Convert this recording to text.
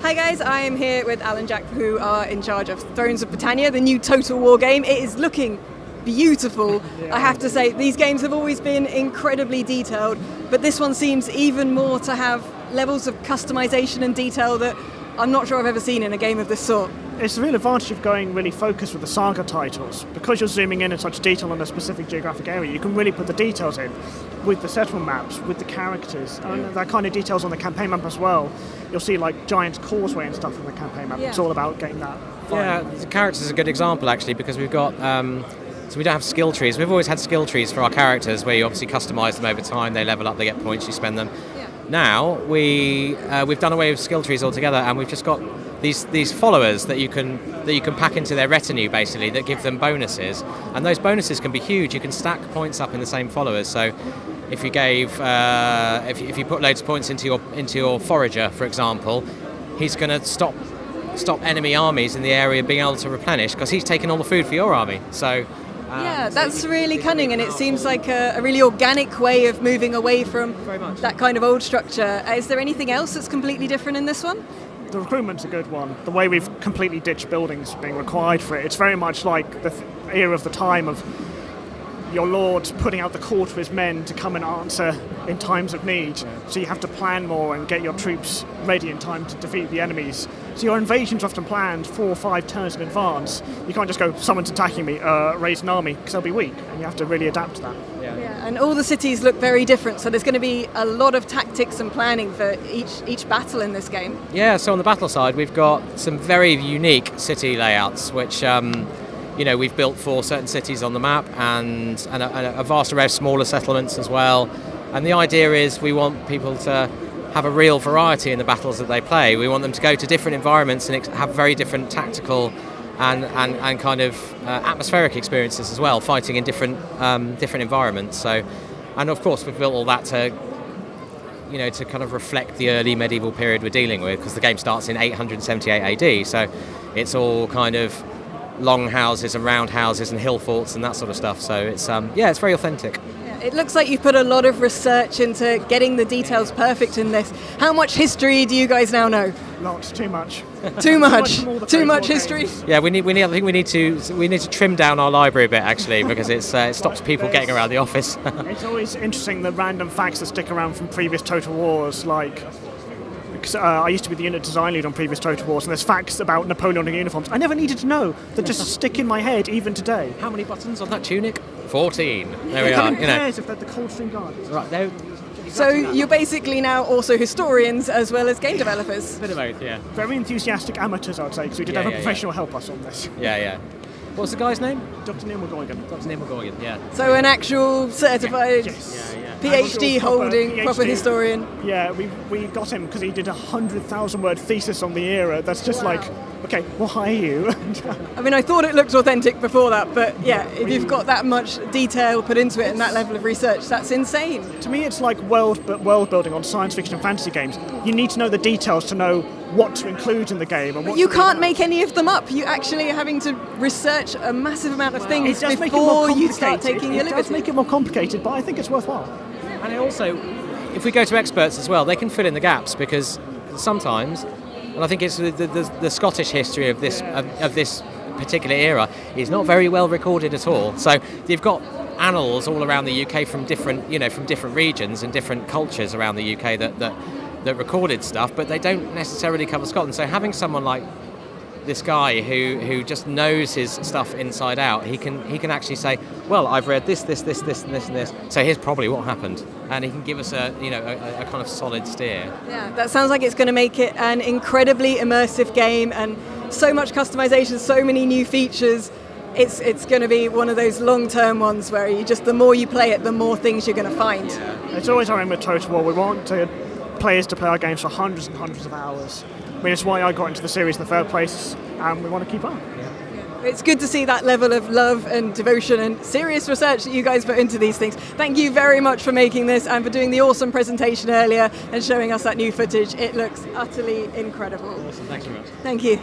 Hi guys, I am here with Alan Jack, who are in charge of Thrones of Britannia, the new Total War game. It is looking beautiful. I have to say, these games have always been incredibly detailed, but this one seems even more to have levels of customization and detail that I'm not sure I've ever seen in a game of this sort. It's the real advantage of going really focused with the Saga titles. Because you're zooming in such detail on a specific geographic area, you can really put the details in with the settlement maps, with the characters, and that kind of details on the campaign map as well. You'll see like Giant's Causeway and stuff on the campaign map. It's all about getting that fine. Yeah, the characters is a good example actually, because we've got so we don't have skill trees. We've always had skill trees for our characters where you obviously customise them over time, they level up, they get points, you spend them. Now we've done away with skill trees altogether, and we've just got these followers that you can pack into their retinue basically, that give them bonuses, and those bonuses can be huge. You can stack points up in the same followers. So if you gave if you put loads of points into your forager, for example, he's going to stop enemy armies in the area being able to replenish because he's taken all the food for your army. So. Yeah, that's really cunning, and it seems like a really organic way of moving away from that kind of old structure. Is there anything else that's completely different in this one? The recruitment's a good one. The way we've completely ditched buildings being required for it, it's very much like the era of the time of your lord putting out the call to his men to come and answer in times of need. So you have to plan more and get your troops ready in time to defeat the enemies. So your invasions are often planned 4 or 5 turns in advance. You can't just go, someone's attacking me, raise an army, because they'll be weak, and you have to really adapt to that. Yeah, and all the cities look very different, so there's going to be a lot of tactics and planning for each battle in this game. Yeah, so on the battle side, we've got some very unique city layouts, which we've built for certain cities on the map, and a vast array of smaller settlements as well. And the idea is we want people to have a real variety in the battles that they play. We want them to go to different environments and have very different tactical and kind of atmospheric experiences as well, fighting in different environments. So, and of course we've built all that to kind of reflect the early medieval period we're dealing with, because the game starts in 878 AD. So it's all kind of long houses and round houses and hill forts and that sort of stuff. So it's it's very authentic. It looks like you've put a lot of research into getting the details perfect in this. How much history do you guys now know? Lots, too much. Too much. Too much history. Games. Yeah, we need to trim down our library a bit actually, because it stops people getting around the office. It's always interesting, the random facts that stick around from previous Total Wars, like. I used to be the unit design lead on previous Total Wars, and there's facts about Napoleonic uniforms I never needed to know that just stick in my head even today. How many buttons on that tunic? 14. There we are. Who cares if they're the Coldstream Guards? Right there. So you're basically now also historians as well as game developers. A bit of both, yeah. Very enthusiastic amateurs, I would say, because we did have a professional help us on this. Yeah. What's the guy's name? Dr. Neil McGuigan. Dr. Neil McGuigan, yeah. So an actual certified PhD holding PhD. proper historian. Yeah, we got him because he did a 100,000 word thesis on the era. That's just like, okay, we'll hire you. I mean, I thought it looked authentic before that, but yeah, if you've got that much detail put into it and that level of research, that's insane. To me, it's like world building on science fiction and fantasy games. You need to know the details to know what to include in the game. And but you can't make any of them up. You actually are having to research a massive amount of things before you start taking your liberty. It does make it more complicated, but I think it's worthwhile. And it also, if we go to experts as well, they can fill in the gaps, because sometimes, and I think it's the Scottish history of this particular era is not very well recorded at all. So you've got annals all around the UK from different regions and different cultures around the UK that recorded stuff, but they don't necessarily cover Scotland. So having someone like this guy who just knows his stuff inside out, he can actually say, well, I've read this, and this, so here's probably what happened, and he can give us a kind of solid steer. Yeah, that sounds like it's going to make it an incredibly immersive game, and so much customization, so many new features. It's going to be one of those long-term ones where the more you play it, the more things you're going to find. Yeah. It's always our aim with Total War. We want players to play our games for hundreds and hundreds of hours. I mean, it's why I got into the series in the first place, and we want to keep on. Yeah. It's good to see that level of love and devotion and serious research that you guys put into these things. Thank you very much for making this and for doing the awesome presentation earlier and showing us that new footage. It looks utterly incredible. Awesome. Thanks very much. Thank you.